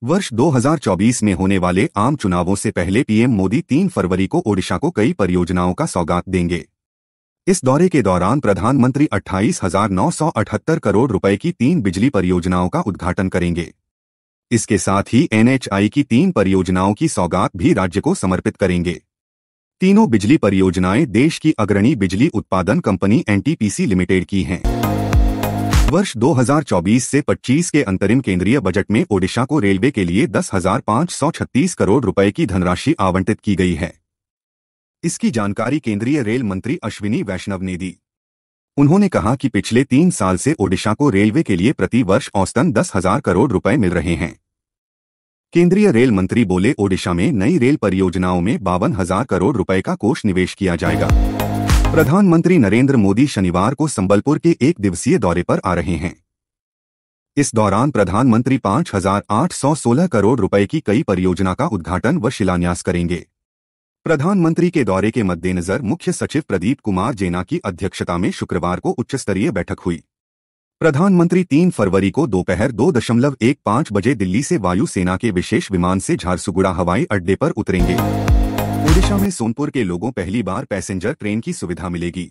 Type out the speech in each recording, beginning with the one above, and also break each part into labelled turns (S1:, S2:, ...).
S1: वर्ष 2024 में होने वाले आम चुनावों से पहले पीएम मोदी 3 फरवरी को ओडिशा को कई परियोजनाओं का सौगात देंगे। इस दौरे के दौरान प्रधानमंत्री 28,978 करोड़ रुपए की 3 बिजली परियोजनाओं का उद्घाटन करेंगे। इसके साथ ही एनएचआई की 3 परियोजनाओं की सौगात भी राज्य को समर्पित करेंगे। तीनों बिजली परियोजनाएं देश की अग्रणी बिजली उत्पादन कंपनी एनटीपीसी लिमिटेड की हैं। वर्ष 2024 से 25 के अंतरिम केंद्रीय बजट में ओडिशा को रेलवे के लिए 10,536 करोड़ रुपए की धनराशि आवंटित की गई है। इसकी जानकारी केंद्रीय रेल मंत्री अश्विनी वैष्णव ने दी। उन्होंने कहा कि पिछले 3 साल से ओडिशा को रेलवे के लिए प्रति वर्ष औसतन 10,000 करोड़ रुपए मिल रहे हैं। केंद्रीय रेल मंत्री बोले, ओडिशा में नई रेल परियोजनाओं में 52,000 करोड़ रुपए का कोष निवेश किया जाएगा। प्रधानमंत्री नरेंद्र मोदी शनिवार को संबलपुर के 1 दिवसीय दौरे पर आ रहे हैं। इस दौरान प्रधानमंत्री 5,816 करोड़ रुपए की कई परियोजना का उद्घाटन व शिलान्यास करेंगे। प्रधानमंत्री के दौरे के मद्देनजर मुख्य सचिव प्रदीप कुमार जेना की अध्यक्षता में शुक्रवार को उच्चस्तरीय बैठक हुई। प्रधानमंत्री 3 फरवरी को दोपहर 2:15 बजे दिल्ली से वायुसेना के विशेष विमान से झारसुगुड़ा हवाई अड्डे पर उतरेंगे। ओडिशा में सोनपुर के लोगों पहली बार पैसेंजर ट्रेन की सुविधा मिलेगी।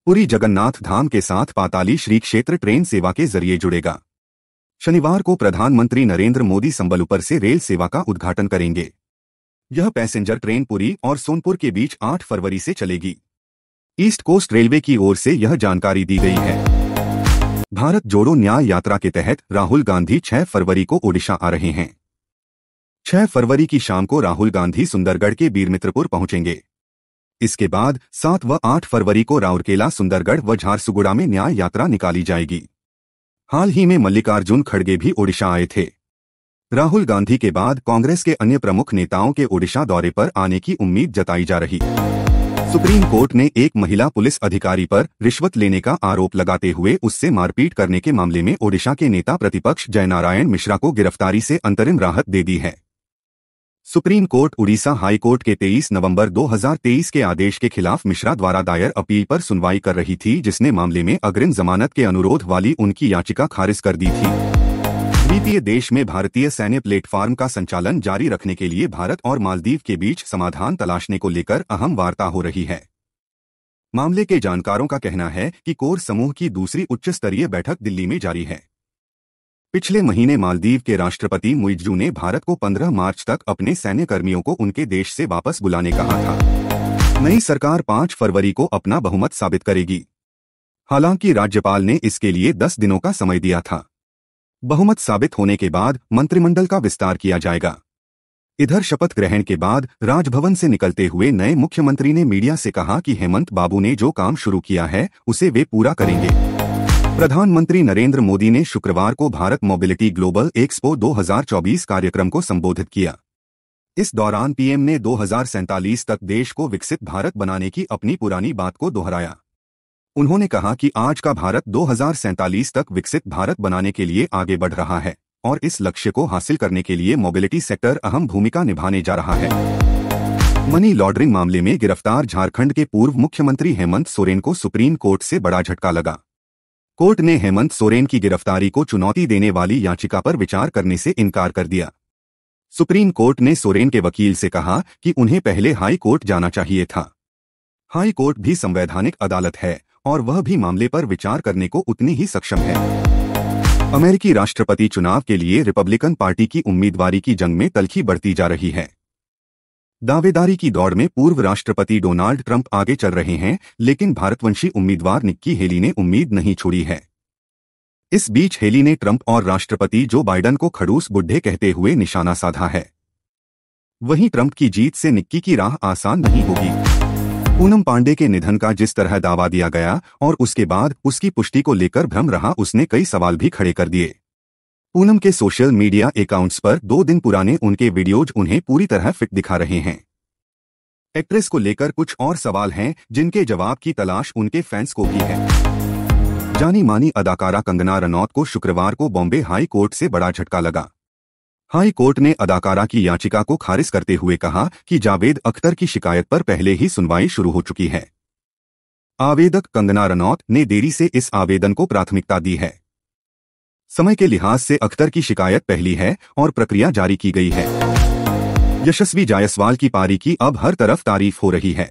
S1: पुरी जगन्नाथ धाम के साथ पाताली श्री क्षेत्र ट्रेन सेवा के जरिए जुड़ेगा। शनिवार को प्रधानमंत्री नरेंद्र मोदी संबलपुर से रेल सेवा का उद्घाटन करेंगे। यह पैसेंजर ट्रेन पुरी और सोनपुर के बीच 8 फरवरी से चलेगी। ईस्ट कोस्ट रेलवे की ओर से यह जानकारी दी गई है। भारत जोड़ो न्याय यात्रा के तहत राहुल गांधी 6 फरवरी को ओडिशा आ रहे हैं। 6 फरवरी की शाम को राहुल गांधी सुंदरगढ़ के बीरमित्रपुर पहुंचेंगे। इसके बाद 7 व 8 फरवरी को राउरकेला, सुंदरगढ़ व झारसुगुड़ा में न्याय यात्रा निकाली जाएगी। हाल ही में मल्लिकार्जुन खड़गे भी ओडिशा आए थे। राहुल गांधी के बाद कांग्रेस के अन्य प्रमुख नेताओं के ओडिशा दौरे पर आने की उम्मीद जताई जा रही। सुप्रीम कोर्ट ने एक महिला पुलिस अधिकारी पर रिश्वत लेने का आरोप लगाते हुए उससे मारपीट करने के मामले में ओडिशा के नेता प्रतिपक्ष जयनारायण मिश्रा को गिरफ्तारी से अंतरिम राहत दे दी है। Supreme court Orissa high court के 23 नवंबर 2023 के आदेश के खिलाफ मिश्रा द्वारा दायर अपील पर सुनवाई कर रही थी, जिसने मामले में अग्रिम जमानत के अनुरोध वाली उनकी याचिका खारिज कर दी थी। द्वीपीय देश में भारतीय सैन्य प्लेटफॉर्म का संचालन जारी रखने के लिए भारत और मालदीव के बीच समाधान तलाशने को लेकर अहम वार्ता हो रही है। मामले के जानकारों का कहना है कि कोर समूह की दूसरी उच्च स्तरीय बैठक दिल्ली में जारी है। पिछले महीने मालदीव के राष्ट्रपति मुइज्जू ने भारत को 15 मार्च तक अपने सैन्य कर्मियों को उनके देश से वापस बुलाने कहा था। नई सरकार 5 फरवरी को अपना बहुमत साबित करेगी। हालांकि राज्यपाल ने इसके लिए 10 दिनों का समय दिया था। बहुमत साबित होने के बाद मंत्रिमंडल का विस्तार किया जाएगा। इधर शपथ ग्रहण के बाद राजभवन से निकलते हुए नए मुख्यमंत्री ने मीडिया से कहा कि हेमंत बाबू ने जो काम शुरू किया है उसे वे पूरा करेंगे। प्रधानमंत्री नरेंद्र मोदी ने शुक्रवार को भारत मोबिलिटी ग्लोबल एक्सपो 2024 कार्यक्रम को संबोधित किया। इस दौरान पीएम ने 2047 तक देश को विकसित भारत बनाने की अपनी पुरानी बात को दोहराया। उन्होंने कहा कि आज का भारत 2047 तक विकसित भारत बनाने के लिए आगे बढ़ रहा है और इस लक्ष्य को हासिल करने के लिए मोबिलिटी सेक्टर अहम भूमिका निभाने जा रहा है। मनी लॉन्ड्रिंग मामले में गिरफ्तार झारखंड के पूर्व मुख्यमंत्री हेमंत सोरेन को सुप्रीम कोर्ट से बड़ा झटका लगा। कोर्ट ने हेमंत सोरेन की गिरफ्तारी को चुनौती देने वाली याचिका पर विचार करने से इनकार कर दिया। सुप्रीम कोर्ट ने सोरेन के वकील से कहा कि उन्हें पहले हाई कोर्ट जाना चाहिए था। हाई कोर्ट भी संवैधानिक अदालत है और वह भी मामले पर विचार करने को उतनी ही सक्षम है। अमेरिकी राष्ट्रपति चुनाव के लिए रिपब्लिकन पार्टी की उम्मीदवारी की जंग में तल्खी बढ़ती जा रही है। दावेदारी की दौड़ में पूर्व राष्ट्रपति डोनाल्ड ट्रंप आगे चल रहे हैं, लेकिन भारतवंशी उम्मीदवार निक्की हेली ने उम्मीद नहीं छोड़ी है। इस बीच हेली ने ट्रंप और राष्ट्रपति जो बाइडन को खड़ूस बुड्ढे कहते हुए निशाना साधा है। वहीं ट्रंप की जीत से निक्की की राह आसान नहीं होगी। पूनम पांडे के निधन का जिस तरह दावा दिया गया और उसके बाद उसकी पुष्टि को लेकर भ्रम रहा, उसने कई सवाल भी खड़े कर दिए। पूनम के सोशल मीडिया अकाउंट्स पर 2 दिन पुराने उनके वीडियोज उन्हें पूरी तरह फिट दिखा रहे हैं। एक्ट्रेस को लेकर कुछ और सवाल हैं जिनके जवाब की तलाश उनके फैंस को भी है। जानी मानी अदाकारा कंगना रनौत को शुक्रवार को बॉम्बे हाई कोर्ट से बड़ा झटका लगा। हाई कोर्ट ने अदाकारा की याचिका को खारिज करते हुए कहा कि जावेद अख्तर की शिकायत पर पहले ही सुनवाई शुरू हो चुकी है। आवेदक कंगना रनौत ने देरी से इस आवेदन को प्राथमिकता दी है। समय के लिहाज से अख्तर की शिकायत पहली है और प्रक्रिया जारी की गई है। यशस्वी जायसवाल की पारी की अब हर तरफ तारीफ हो रही है।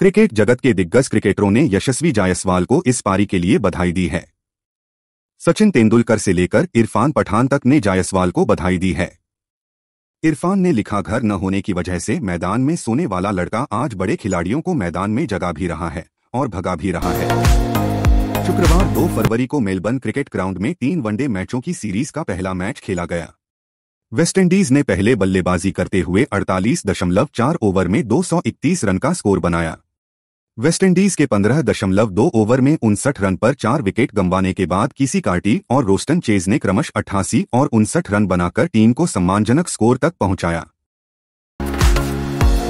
S1: क्रिकेट जगत के दिग्गज क्रिकेटरों ने यशस्वी जायसवाल को इस पारी के लिए बधाई दी है। सचिन तेंदुलकर से लेकर इरफान पठान तक ने जायसवाल को बधाई दी है। इरफान ने लिखा, घर न होने की वजह से मैदान में सोने वाला लड़का आज बड़े खिलाड़ियों को मैदान में जगा भी रहा है और भगा भी रहा है। शुक्रवार 2 फरवरी को मेलबर्न क्रिकेट ग्राउंड में 3 वनडे मैचों की सीरीज का पहला मैच खेला गया। वेस्टइंडीज ने पहले बल्लेबाजी करते हुए 48.4 ओवर में 231 रन का स्कोर बनाया। वेस्टइंडीज के 15.2 ओवर में 59 रन पर 4 विकेट गंवाने के बाद किसी कार्टी और रोस्टन चेज ने क्रमशः 88 और 59 रन बनाकर टीम को सम्मानजनक स्कोर तक पहुंचाया।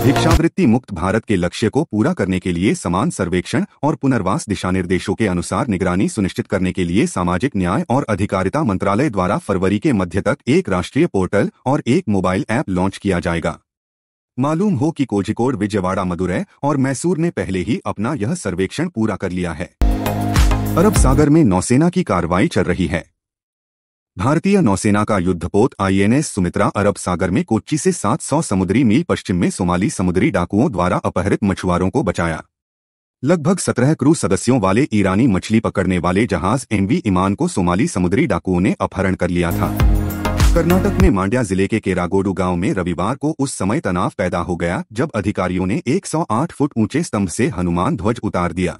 S1: भिक्षावृत्ति मुक्त भारत के लक्ष्य को पूरा करने के लिए समान सर्वेक्षण और पुनर्वास दिशानिर्देशों के अनुसार निगरानी सुनिश्चित करने के लिए सामाजिक न्याय और अधिकारिता मंत्रालय द्वारा फरवरी के मध्य तक एक राष्ट्रीय पोर्टल और एक मोबाइल ऐप लॉन्च किया जाएगा। मालूम हो कि कोझिकोड, विजयवाड़ा, मदुरै और मैसूर ने पहले ही अपना यह सर्वेक्षण पूरा कर लिया है। अरब सागर में नौसेना की कार्रवाई चल रही है। भारतीय नौसेना का युद्धपोत INS सुमित्रा अरब सागर में कोच्चि से 700 समुद्री मील पश्चिम में सोमाली समुद्री डाकुओं द्वारा अपहरित मछुआरों को बचाया। लगभग 17 क्रू सदस्यों वाले ईरानी मछली पकड़ने वाले जहाज MV ईमान को सोमाली समुद्री डाकुओं ने अपहरण कर लिया था। कर्नाटक में मांड्या जिले के केरागोडू गांव में रविवार को उस समय तनाव पैदा हो गया जब अधिकारियों ने 108 फुट ऊंचे स्तंभ से हनुमान ध्वज उतार दिया।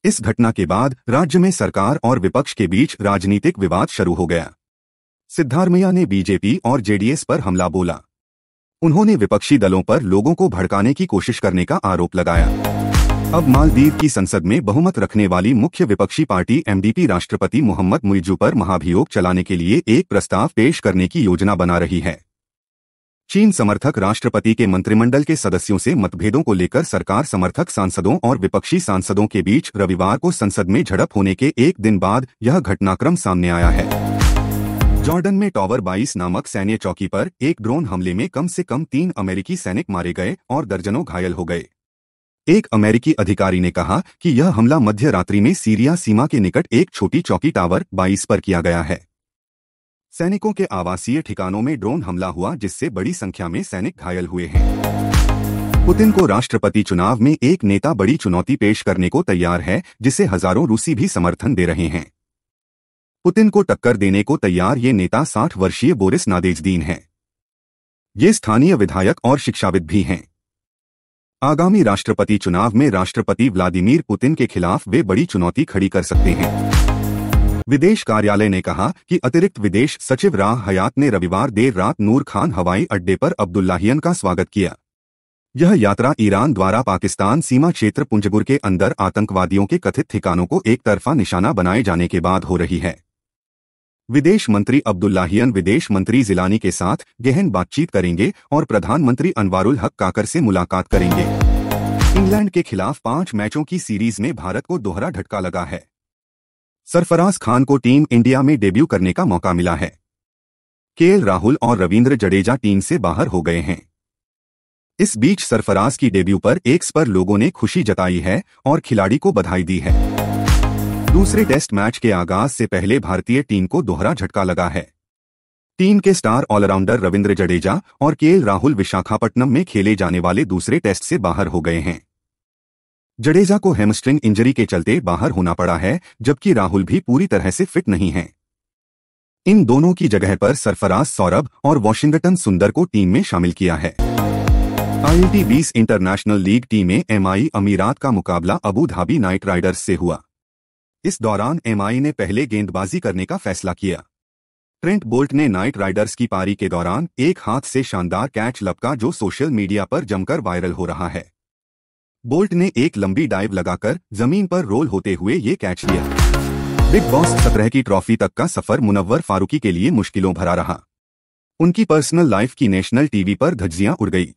S1: इस घटना के बाद राज्य में सरकार और विपक्ष के बीच राजनीतिक विवाद शुरू हो गया। सिद्धारमैया ने BJP और JDS पर हमला बोला। उन्होंने विपक्षी दलों पर लोगों को भड़काने की कोशिश करने का आरोप लगाया। अब मालदीव की संसद में बहुमत रखने वाली मुख्य विपक्षी पार्टी MDP राष्ट्रपति मोहम्मद मुइज़्ज़ू पर महाभियोग चलाने के लिए एक प्रस्ताव पेश करने की योजना बना रही है। चीन समर्थक राष्ट्रपति के मंत्रिमंडल के सदस्यों से मतभेदों को लेकर सरकार समर्थक सांसदों और विपक्षी सांसदों के बीच रविवार को संसद में झड़प होने के एक दिन बाद यह घटनाक्रम सामने आया है। जॉर्डन में टॉवर 22 नामक सैन्य चौकी पर एक ड्रोन हमले में कम से कम 3 अमेरिकी सैनिक मारे गए और दर्जनों घायल हो गए। एक अमेरिकी अधिकारी ने कहा कि यह हमला मध्य रात्रि में सीरिया सीमा के निकट एक छोटी चौकी टावर 22 पर किया गया है। सैनिकों के आवासीय ठिकानों में ड्रोन हमला हुआ जिससे बड़ी संख्या में सैनिक घायल हुए हैं। पुतिन को राष्ट्रपति चुनाव में एक नेता बड़ी चुनौती पेश करने को तैयार है जिसे हजारों रूसी भी समर्थन दे रहे हैं। पुतिन को टक्कर देने को तैयार ये नेता 60 वर्षीय बोरिस नादेजदीन है। ये स्थानीय विधायक और शिक्षाविद भी हैं। आगामी राष्ट्रपति चुनाव में राष्ट्रपति व्लादिमीर पुतिन के खिलाफ वे बड़ी चुनौती खड़ी कर सकते हैं। विदेश कार्यालय ने कहा कि अतिरिक्त विदेश सचिव राह हयात ने रविवार देर रात नूर खान हवाई अड्डे पर अब्दुल्लाहियन का स्वागत किया। यह यात्रा ईरान द्वारा पाकिस्तान सीमा क्षेत्र पुंजगुर के अंदर आतंकवादियों के कथित ठिकानों को एक तरफा निशाना बनाए जाने के बाद हो रही है। विदेश मंत्री अब्दुल्लाहियन विदेश मंत्री जिलानी के साथ गहन बातचीत करेंगे और प्रधानमंत्री अनवारुल हक काकर से मुलाकात करेंगे। इंग्लैंड के खिलाफ 5 मैचों की सीरीज में भारत को दोहरा झटका लगा है। सरफराज खान को टीम इंडिया में डेब्यू करने का मौका मिला है। KL राहुल और रवींद्र जडेजा टीम से बाहर हो गए हैं। इस बीच सरफराज की डेब्यू पर एक्स पर लोगों ने खुशी जताई है और खिलाड़ी को बधाई दी है। दूसरे टेस्ट मैच के आगाज से पहले भारतीय टीम को दोहरा झटका लगा है। टीम के स्टार ऑलराउंडर रवींद्र जडेजा और KL राहुल विशाखापट्टनम में खेले जाने वाले दूसरे टेस्ट से बाहर हो गए हैं। जडेजा को हैमस्ट्रिंग इंजरी के चलते बाहर होना पड़ा है जबकि राहुल भी पूरी तरह से फिट नहीं हैं। इन दोनों की जगह पर सरफराज सौरभ और वॉशिंगटन सुंदर को टीम में शामिल किया है। ILT 20 इंटरनेशनल लीग टीम में MI अमीरात का मुकाबला अबू धाबी नाइट राइडर्स से हुआ। इस दौरान MI ने पहले गेंदबाजी करने का फैसला किया। ट्रेंट बोल्ट ने नाइट राइडर्स की पारी के दौरान एक हाथ से शानदार कैच लपका जो सोशल मीडिया पर जमकर वायरल हो रहा है। बोल्ट ने एक लंबी डाइव लगाकर जमीन पर रोल होते हुए ये कैच लिया। बिग बॉस 17 की ट्रॉफी तक का सफर मुनव्वर फारूकी के लिए मुश्किलों भरा रहा। उनकी पर्सनल लाइफ की नेशनल टीवी पर धज्जियां उड़ गई।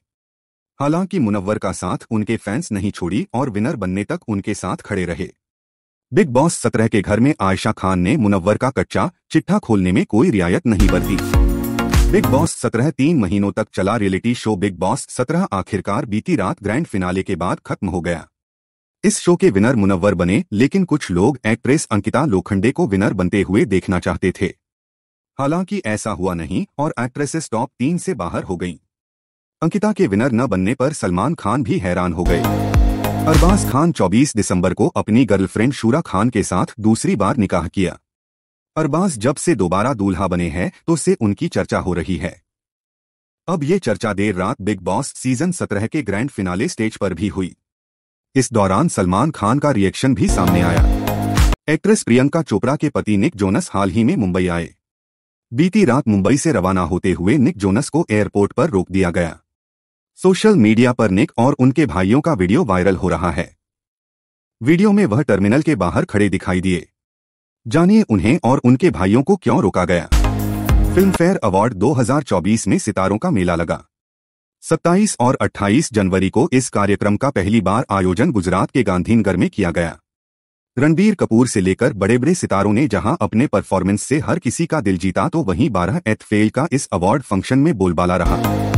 S1: हालांकि मुनव्वर का साथ उनके फैंस नहीं छोड़ी और विनर बनने तक उनके साथ खड़े रहे। बिग बॉस 17 के घर में आयशा खान ने मुनव्वर का कच्चा चिट्ठा खोलने में कोई रियायत नहीं बरती। बिग बॉस 17 3 महीनों तक चला रियलिटी शो बिग बॉस 17 आखिरकार बीती रात ग्रैंड फिनाले के बाद खत्म हो गया। इस शो के विनर मुनव्वर बने, लेकिन कुछ लोग एक्ट्रेस अंकिता लोखंडे को विनर बनते हुए देखना चाहते थे। हालांकि ऐसा हुआ नहीं और एक्ट्रेसेस टॉप 3 से बाहर हो गईं। अंकिता के विनर न बनने पर सलमान खान भी हैरान हो गए। अरबाज खान 24 दिसंबर को अपनी गर्लफ्रेंड शूरा खान के साथ दूसरी बार निकाह किया। अरबाज जब से दोबारा दूल्हा बने हैं तो से उनकी चर्चा हो रही है। अब ये चर्चा देर रात बिग बॉस सीजन 17 के ग्रैंड फिनाले स्टेज पर भी हुई। इस दौरान सलमान खान का रिएक्शन भी सामने आया। एक्ट्रेस प्रियंका चोपड़ा के पति निक जोनस हाल ही में मुंबई आए। बीती रात मुंबई से रवाना होते हुए निक जोनस को एयरपोर्ट पर रोक दिया गया। सोशल मीडिया पर निक और उनके भाइयों का वीडियो वायरल हो रहा है। वीडियो में वह टर्मिनल के बाहर खड़े दिखाई दिए। जानिए उन्हें और उनके भाइयों को क्यों रोका गया। फिल्मफेयर अवार्ड 2024 में सितारों का मेला लगा। 27 और 28 जनवरी को इस कार्यक्रम का पहली बार आयोजन गुजरात के गांधीनगर में किया गया। रणबीर कपूर से लेकर बड़े बड़े सितारों ने जहां अपने परफॉर्मेंस से हर किसी का दिल जीता, तो वहीं 12th फेल का इस अवार्ड फंक्शन में बोलबाला रहा।